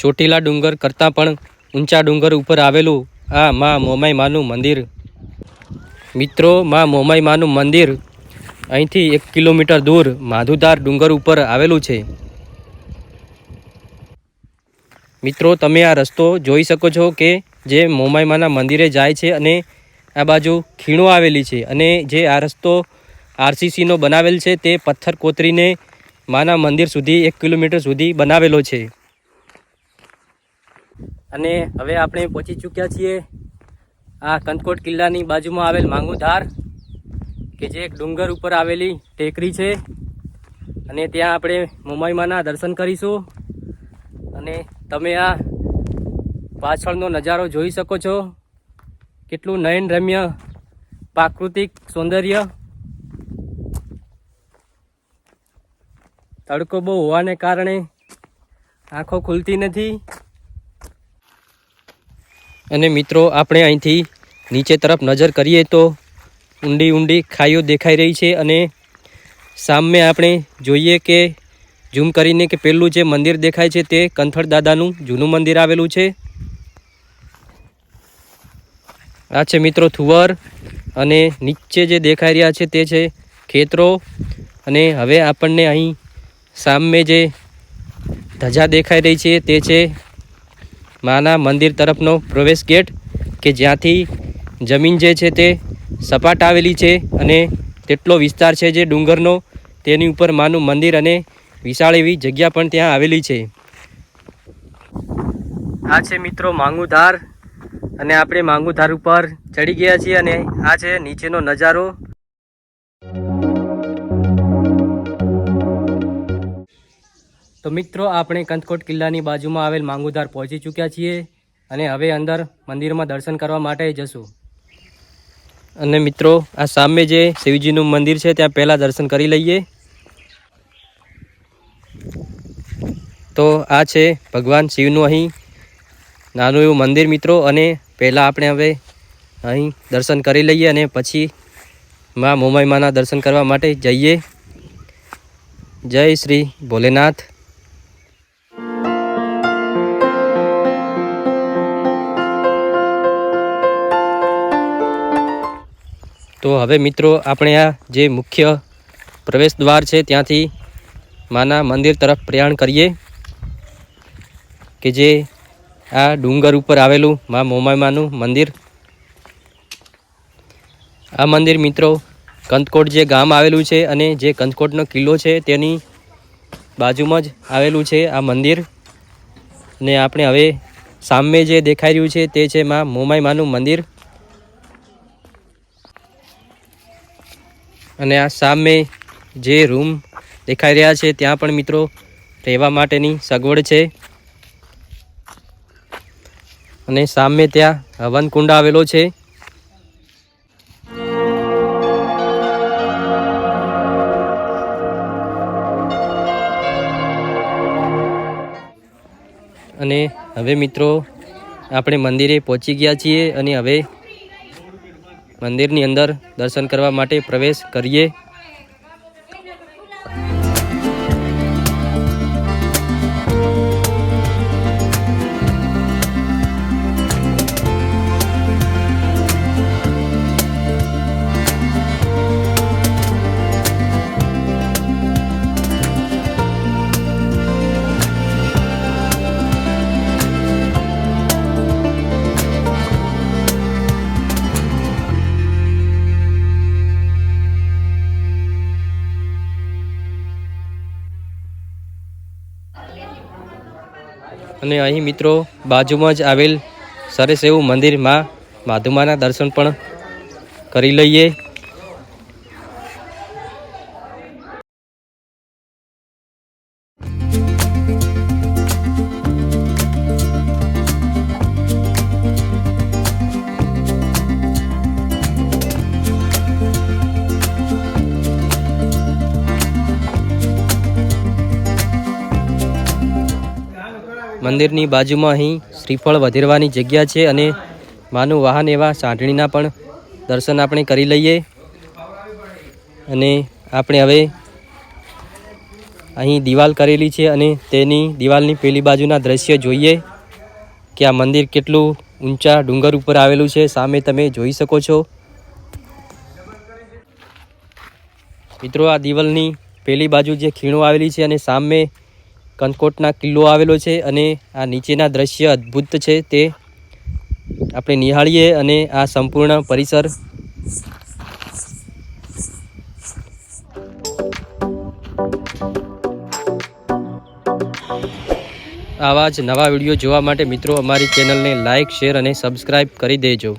ચોટીલા ડુંગર કરતાં પણ ઊંચા ડુંગર ઉપર આવેલું આ મા મોમાઈ માનું મંદિર. મિત્રો, મા મોમાઈ માનું મંદિર અહીંથી 1 કિલોમીટર દૂર માધુધાર ડુંગર ઉપર આવેલું છે. મિત્રો, તમે આ રસ્તો જોઈ શકો છો કે જે મોમાઈ માના મંદિરે જાય છે અને આ બાજુ ખીણો આવેલી છે અને જે આ રસ્તો આરસીસીનો બનાવેલ છે તે પથ્થર કોતરીને માના મંદિર સુધી 1 કિલોમીટર સુધી બનાવેલો છે. અને હવે આપણે પહોંચી ચૂક્યા છીએ આ કંથકોટ કિલ્લાની બાજુમાં આવેલ માંગુધાર, કે જે એક ડુંગર ઉપર આવેલી ટેકરી છે. અને ત્યાં આપણે મોમાઈ માના દર્શન કરીશું. અને તમે આ પાછળનો નજારો જોઈ શકો છો, કેટલું નયનરમ્ય પ્રાકૃતિક સૌંદર્ય. તડકો બહુ હોવાને કારણે આંખો ખુલતી નથી. અને મિત્રો, આપણે અહીંથી નીચે તરફ નજર કરીએ તો ઊંડી ઊંડી ખાઈઓ દેખાઈ રહી છે. અને સામે આપણે જોઈએ કે ઝૂમ કરીને કે પેલું જે મંદિર દેખાય છે તે કંથળ દાદાનું જૂનું મંદિર આવેલું છે. આ છે મિત્રો થુવર, અને નીચે જે દેખાઈ રહ્યા છે તે છે ખેતરો. અને હવે આપણને અહીં સામે જે ધજા દેખાઈ રહી છે તે છે માના મંદિર તરફનો પ્રવેશ ગેટ, કે જ્યાંથી જમીન જે છે તે સપાટ આવેલી છે અને તેટલો વિસ્તાર છે જે ડુંગરનો, તેની ઉપર માનું મંદિર અને વિશાળ એવી જગ્યા પણ ત્યાં આવેલી છે. આ છે મિત્રો માંગુધાર, અને આપણે માંગુધાર ઉપર ચડી ગયા છીએ. અને આ છે નીચેનો નજારો. તો મિત્રો, આપણે કંથકોટ કિલ્લાની બાજુમાં આવેલ માંગુધાર પહોંચી ચૂક્યા છીએ અને હવે અંદર મંદિરમાં દર્શન કરવા માટે જશું. અને મિત્રો, આ સામે જે શિવજીનું મંદિર છે ત્યાં પહેલાં દર્શન કરી લઈએ. તો આ છે ભગવાન શિવનું અહીં નાનું એવું મંદિર મિત્રો. અને પહેલાં આપણે હવે અહીં દર્શન કરી લઈએ અને પછી મા મોમાઈ માના દર્શન કરવા માટે જઈએ. જય શ્રી ભોલેનાથ. તો હવે મિત્રો, આપણે આ જે મુખ્ય પ્રવેશ દ્વાર છે ત્યાંથી માના મંદિર તરફ પ્રયાણ કરીએ, કે જે આ ડુંગર ઉપર આવેલું મા મોમાઈ માનું મંદિર. આ મંદિર મિત્રો કંથકોટ જે ગામ આવેલું છે અને જે કંથકોટનો કિલ્લો છે તેની બાજુમાં જ આવેલું છે આ મંદિર. ને આપણે હવે સામે જે દેખાઈ રહ્યું છે તે છે મા મોમાઈ માનું મંદિર. અને આ સામે જે રૂમ દેખાઈ રહ્યા છે ત્યાં પણ મિત્રો રહેવા માટેની સગવડ છે. અને સામે ત્યાં હવન કુંડ આવેલો છે. અને હવે મિત્રો, આપણે મંદિરે પહોંચી ગયા છીએ અને હવે મંદિરની અંદર દર્શન કરવા માટે પ્રવેશ કરીએ. અને અહીં મિત્રો બાજુમાં જ આવેલ સરસ એવું મંદિર માં માધુમાના દર્શન પણ કરી લઈએ. મંદિરની બાજુમાં અહીં શ્રીફળ વધેરવાની જગ્યા છે અને માનું વાહન એવા સાંઢણીના પણ દર્શન આપણે કરી લઈએ. અને આપણે હવે અહીં દિવાલ કરેલી છે અને તેની દિવાલની પેલી બાજુના દ્રશ્ય જોઈએ કે આ મંદિર કેટલું ઊંચા ડુંગર ઉપર આવેલું છે. સામે તમે જોઈ શકો છો મિત્રો. આ દિવાલની પેલી બાજુ જે ખીણો આવેલી છે અને સામે કંકોટના કિલ્લો આવેલો છે અને આ નીચેના દ્રશ્ય અદ્ભુત છે તે આપણે નિહાળીએ અને આ સંપૂર્ણ પરિસર આવા જ નવા વિડીયો જોવા માટે મિત્રો અમારી ચેનલને લાઇક, શેર અને સબસ્ક્રાઈબ કરી દેજો.